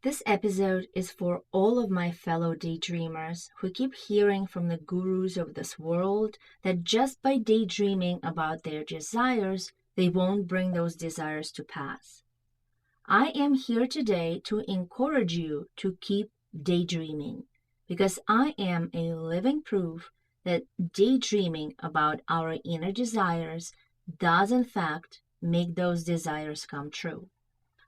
This episode is for all of my fellow daydreamers who keep hearing from the gurus of this world that just by daydreaming about their desires, they won't bring those desires to pass. I am here today to encourage you to keep daydreaming because I am a living proof that daydreaming about our inner desires does in fact make those desires come true.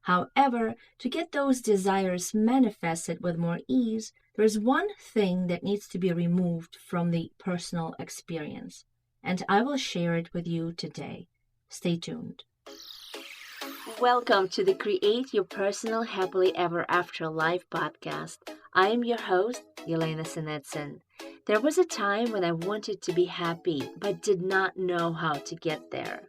However, to get those desires manifested with more ease, there is one thing that needs to be removed from the personal experience, and I will share it with you today. Stay tuned. Welcome to the Create Your Personal Happily Ever After Life podcast. I am your host, Yelena Sinetson. There was a time when I wanted to be happy, but did not know how to get there.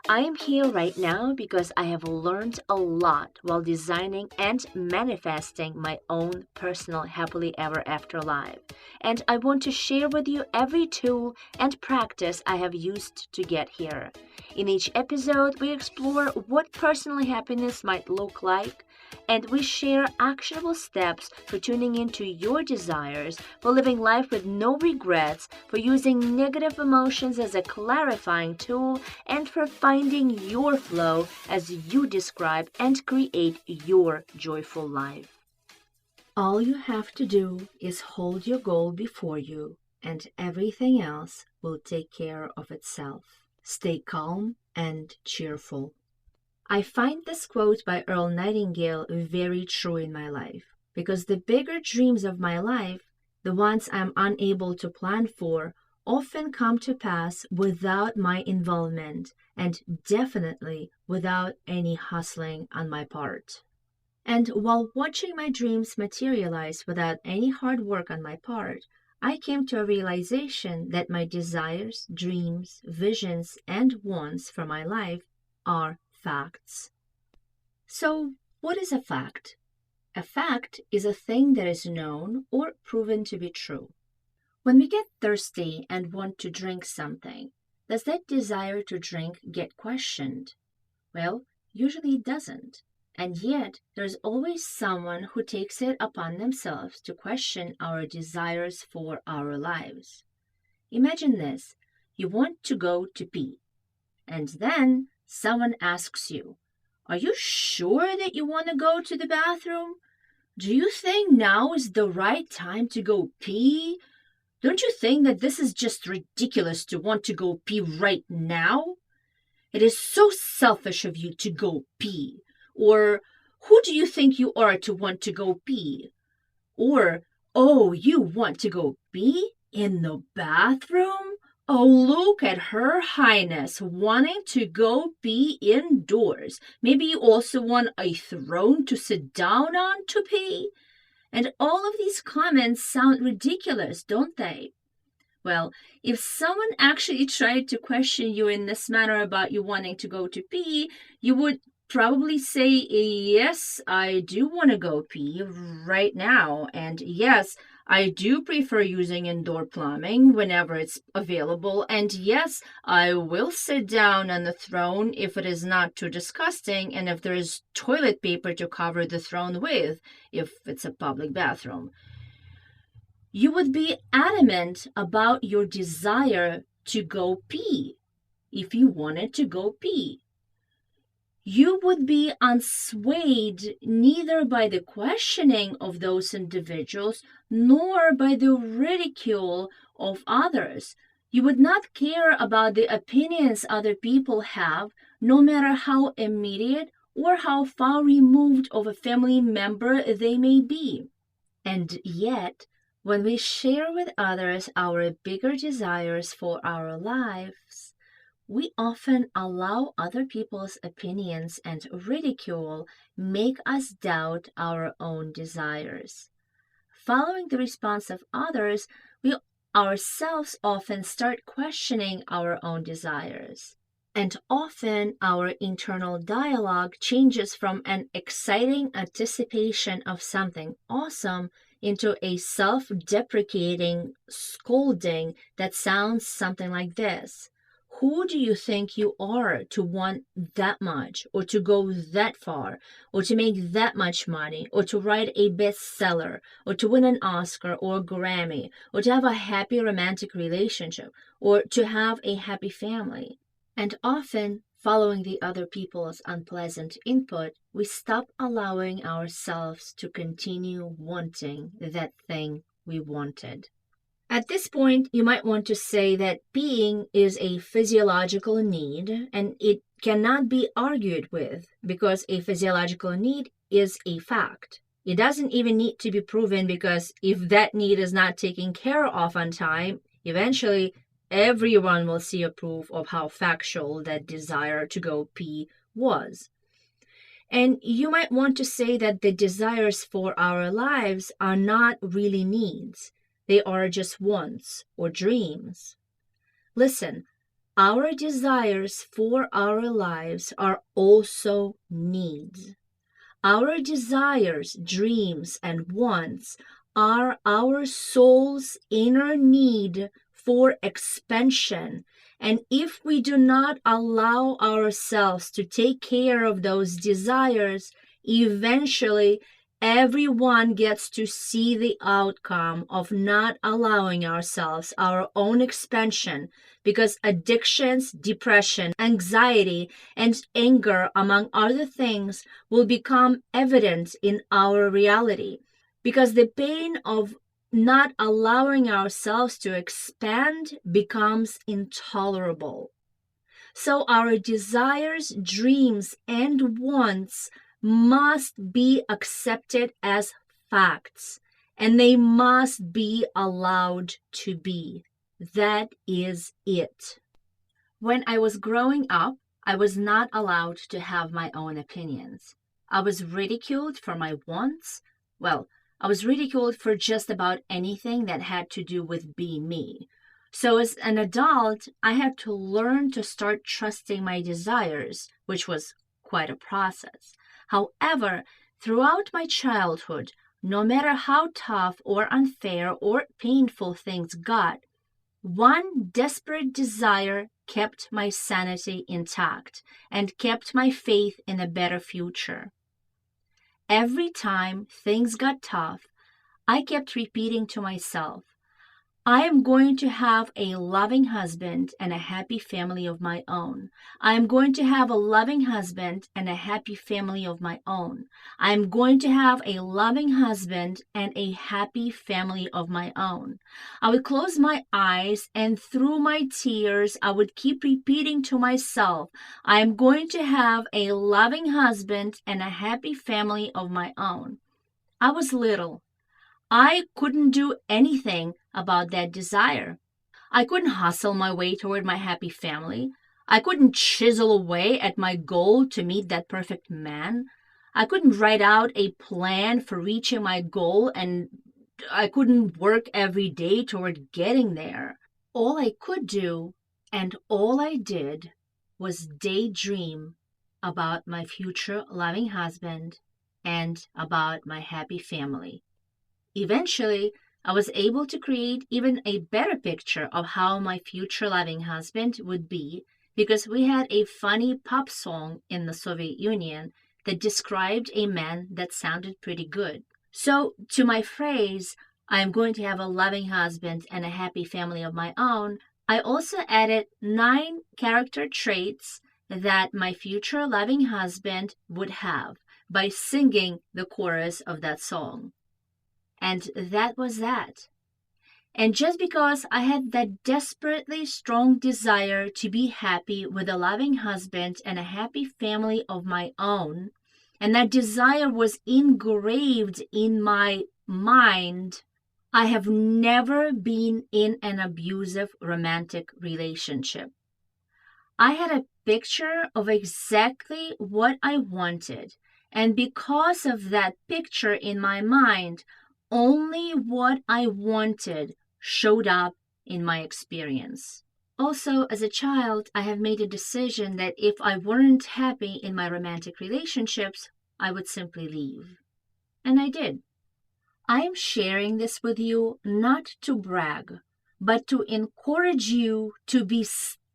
I am here right now because I have learned a lot while designing and manifesting my own personal happily ever after life. And I want to share with you every tool and practice I have used to get here. In each episode, we explore what personal happiness might look like, and we share actionable steps for tuning into your desires, for living life with no regrets, for using negative emotions as a clarifying tool, and for finding your flow as you describe and create your joyful life. All you have to do is hold your goal before you, and everything else will take care of itself. Stay calm and cheerful. I find this quote by Earl Nightingale very true in my life, because the bigger dreams of my life, the ones I'm unable to plan for, often come to pass without my involvement and definitely without any hustling on my part. And while watching my dreams materialize without any hard work on my part, I came to a realization that my desires, dreams, visions, and wants for my life are facts. So, what is a fact? A fact is a thing that is known or proven to be true. When we get thirsty and want to drink something, does that desire to drink get questioned? Well, usually it doesn't. And yet, there's always someone who takes it upon themselves to question our desires for our lives. Imagine this. You want to go to pee. And then someone asks you, "Are you sure that you want to go to the bathroom? Do you think now is the right time to go pee? Don't you think that this is just ridiculous to want to go pee right now? It is so selfish of you to go pee." Or, "Who do you think you are to want to go pee?" Or, "Oh, you want to go pee? In the bathroom? Oh, look at Her Highness wanting to go pee indoors. Maybe you also want a throne to sit down on to pee?" And all of these comments sound ridiculous, don't they? Well, if someone actually tried to question you in this manner about you wanting to go to pee, you would probably say, "Yes, I do want to go pee right now. And yes, I do prefer using indoor plumbing whenever it's available. And yes, I will sit down on the throne if it is not too disgusting and if there is toilet paper to cover the throne with, if it's a public bathroom." You would be adamant about your desire to go pee if you wanted to go pee. You would be unswayed neither by the questioning of those individuals nor by the ridicule of others. You would not care about the opinions other people have, no matter how immediate or how far removed of a family member they may be. And yet, when we share with others our bigger desires for our lives, we often allow other people's opinions and ridicule make us doubt our own desires. Following the response of others, we ourselves often start questioning our own desires. And often our internal dialogue changes from an exciting anticipation of something awesome into a self-deprecating scolding that sounds something like this. Who do you think you are to want that much, or to go that far, or to make that much money, or to write a bestseller, or to win an Oscar or a Grammy, or to have a happy romantic relationship, or to have a happy family? And often, following the other people's unpleasant input, we stop allowing ourselves to continue wanting that thing we wanted. At this point, you might want to say that being is a physiological need and it cannot be argued with because a physiological need is a fact. It doesn't even need to be proven because if that need is not taken care of on time, eventually everyone will see a proof of how factual that desire to go pee was. And you might want to say that the desires for our lives are not really needs. They are just wants or dreams. Listen, our desires for our lives are also needs. Our desires, dreams, and wants are our soul's inner need for expansion. And if we do not allow ourselves to take care of those desires, eventually everyone gets to see the outcome of not allowing ourselves our own expansion because addictions, depression, anxiety, and anger, among other things, will become evident in our reality. Because the pain of not allowing ourselves to expand becomes intolerable. So our desires, dreams, and wants must be accepted as facts, and they must be allowed to be. That is it. When I was growing up, I was not allowed to have my own opinions. I was ridiculed for my wants. Well, I was ridiculed for just about anything that had to do with being me. So as an adult, I had to learn to start trusting my desires, which was quite a process. However, throughout my childhood, no matter how tough or unfair or painful things got, one desperate desire kept my sanity intact and kept my faith in a better future. Every time things got tough, I kept repeating to myself, I am going to have a loving husband and a happy family of my own. I am going to have a loving husband and a happy family of my own. I am going to have a loving husband and a happy family of my own. I would close my eyes and through my tears, I would keep repeating to myself, I am going to have a loving husband and a happy family of my own. I was little. I couldn't do anything about that desire. I couldn't hustle my way toward my happy family. I couldn't chisel away at my goal to meet that perfect man. I couldn't write out a plan for reaching my goal, and I couldn't work every day toward getting there. All I could do, and all I did, was daydream about my future loving husband and about my happy family. Eventually, I was able to create even a better picture of how my future loving husband would be because we had a funny pop song in the Soviet Union that described a man that sounded pretty good. So, to my phrase, I am going to have a loving husband and a happy family of my own, I also added 9 character traits that my future loving husband would have by singing the chorus of that song. And that was that. And just because I had that desperately strong desire to be happy with a loving husband and a happy family of my own, and that desire was engraved in my mind, I have never been in an abusive romantic relationship. I had a picture of exactly what I wanted, and because of that picture in my mind, only what I wanted showed up in my experience. Also, as a child, I have made a decision that if I weren't happy in my romantic relationships, I would simply leave. And I did. I am sharing this with you not to brag, but to encourage you to be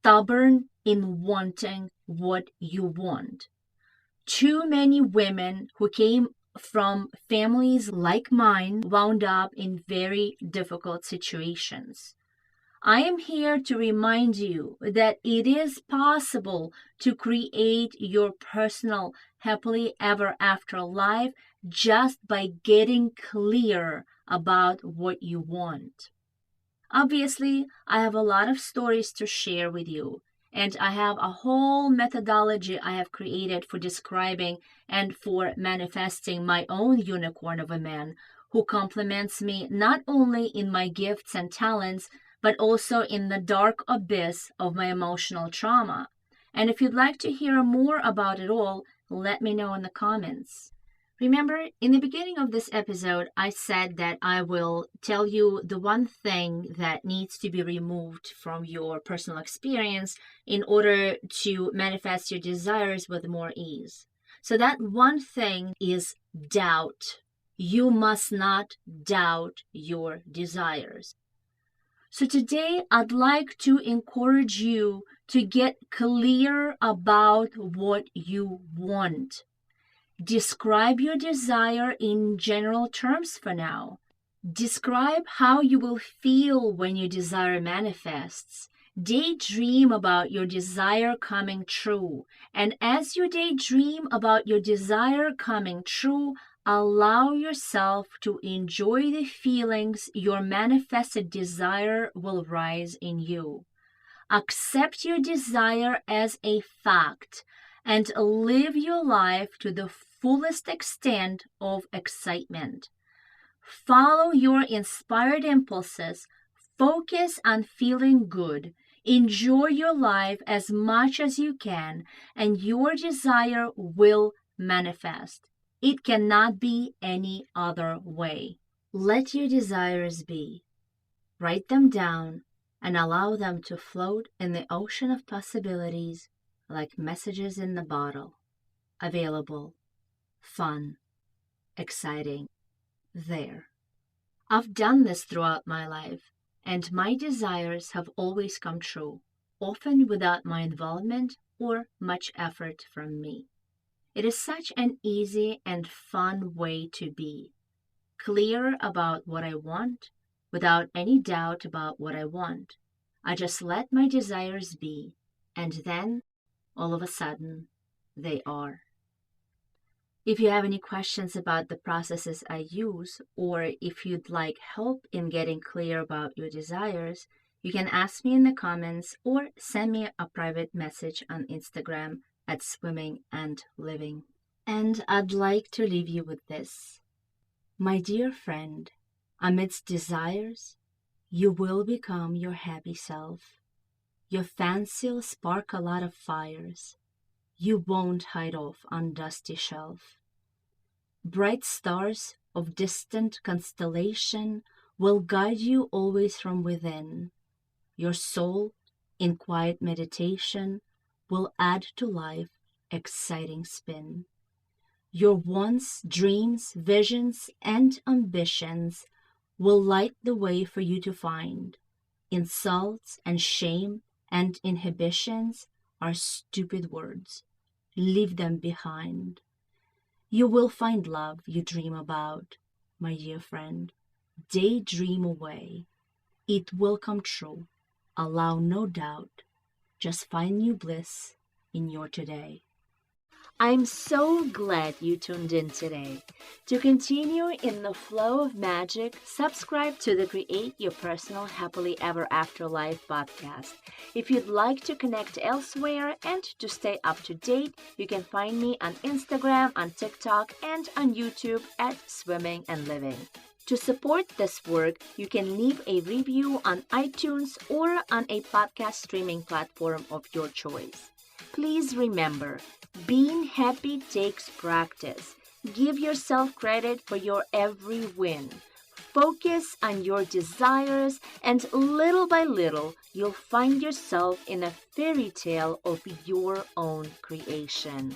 stubborn in wanting what you want. Too many women who came from families like mine wound up in very difficult situations. I am here to remind you that it is possible to create your personal happily ever after life just by getting clear about what you want. Obviously, I have a lot of stories to share with you, and I have a whole methodology I have created for describing and for manifesting my own unicorn of a man who complements me not only in my gifts and talents, but also in the dark abyss of my emotional trauma. And if you'd like to hear more about it all, let me know in the comments. Remember, in the beginning of this episode, I said that I will tell you the one thing that needs to be removed from your personal experience in order to manifest your desires with more ease. So that one thing is doubt. You must not doubt your desires. So today, I'd like to encourage you to get clear about what you want. Describe your desire in general terms for now. Describe how you will feel when your desire manifests. Daydream about your desire coming true. And as you daydream about your desire coming true, allow yourself to enjoy the feelings your manifested desire will rise in you. Accept your desire as a fact and live your life to the fullest extent of excitement. Follow your inspired impulses, focus on feeling good, enjoy your life as much as you can, and your desire will manifest. It cannot be any other way. Let your desires be. Write them down and allow them to float in the ocean of possibilities like messages in the bottle. Available, fun, exciting, there. I've done this throughout my life, and my desires have always come true, often without my involvement or much effort from me. It is such an easy and fun way to be. Clear about what I want, without any doubt about what I want. I just let my desires be, and then, all of a sudden, they are. If you have any questions about the processes I use, or if you'd like help in getting clear about your desires, you can ask me in the comments or send me a private message on Instagram at Swimming and Living. And I'd like to leave you with this. My dear friend, amidst desires, you will become your happy self. Your fancy'll spark a lot of fires. You won't hide off on dusty shelf. Bright stars of distant constellation will guide you always from within. Your soul, in quiet meditation, will add to life exciting spin. Your wants, dreams, visions, and ambitions will light the way for you to find. Insults and shame and inhibitions are stupid words. Leave them behind. You will find love you dream about, my dear friend. Daydream away. It will come true. Allow no doubt. Just find new bliss in your today. I'm so glad you tuned in today. To continue in the flow of magic, subscribe to the Create Your Personal Happily Ever After Life podcast. If you'd like to connect elsewhere and to stay up to date, you can find me on Instagram, on TikTok, and on YouTube at Swimming and Living. To support this work, you can leave a review on iTunes or on a podcast streaming platform of your choice. Please remember, being happy takes practice. Give yourself credit for your every win. Focus on your desires, and little by little, you'll find yourself in a fairy tale of your own creation.